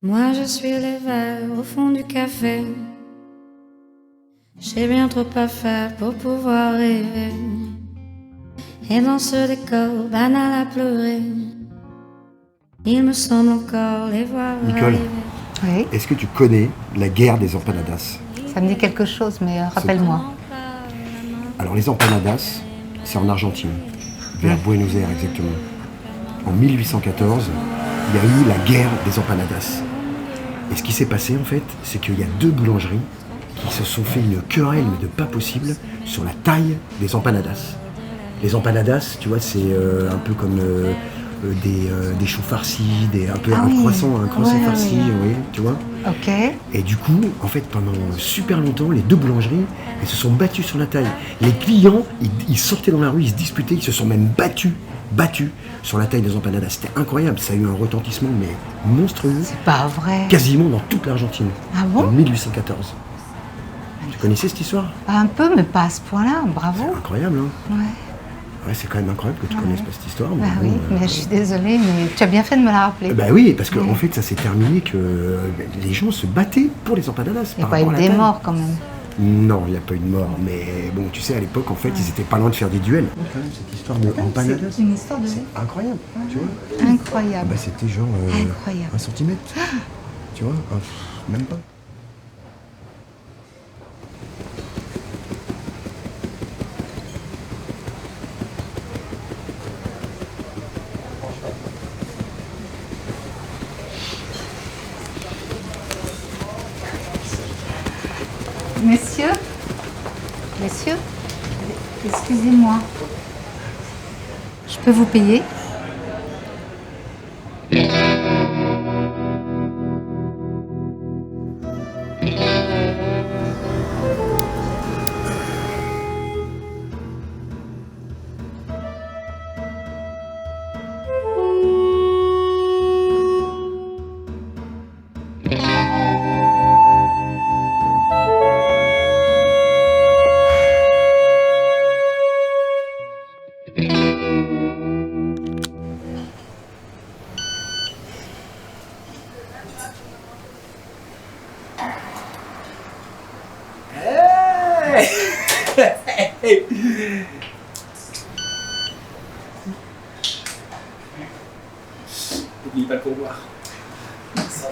Moi je suis les verres au fond du café. J'ai bien trop à faire pour pouvoir rêver. Et dans ce décor banal à pleurer, il me semble encore les voir Nicole, arriver. Oui, est-ce que tu connais la guerre des empanadas? ça me dit quelque chose, mais rappelle-moi. Alors les empanadas, c'est en Argentine, vers Buenos Aires exactement. En 1814, il y a eu la guerre des empanadas. Et ce qui s'est passé en fait, c'est qu'il y a deux boulangeries qui se sont fait une querelle mais de pas possible sur la taille des empanadas. Les empanadas, tu vois, c'est un peu comme des choux farcis, un oui. croissant, Ouais, farci, ouais. oui, tu vois. Ok. Et du coup, en fait, pendant super longtemps, les deux boulangeries, elles se sont battues sur la taille. Les clients, ils sortaient dans la rue, ils se disputaient, ils se sont même battus sur la taille des empanadas. C'était incroyable, ça a eu un retentissement, mais monstrueux, C'est pas vrai. quasiment dans toute l'Argentine, Ah bon en 1814. Tu connaissais cette histoire? Un peu, mais pas à ce point-là. Bravo. Incroyable, hein? Ouais. Ouais, c'est quand même incroyable que tu connaisses pas cette histoire. Bah bon, oui, mais je suis désolée, mais tu as bien fait de me la rappeler. Bah oui, parce qu'en Ouais. fait, ça s'est terminé que les gens se battaient pour les empanadas. Il n'y a par pas rapport eu à la des taille. morts quand même. Non, il n'y a pas eu de mort, mais bon, tu sais, à l'époque, en fait, ils étaient pas loin de faire des duels. Quand même, cette histoire de empanadas, C'est une histoire de vie. c'est incroyable, tu vois. Incroyable. Bah, c'était genre Incroyable. 1 centimètre, tu vois, même pas. Messieurs, messieurs, excusez-moi. Je peux vous payer? N'oublie pas le pourboire. Ça,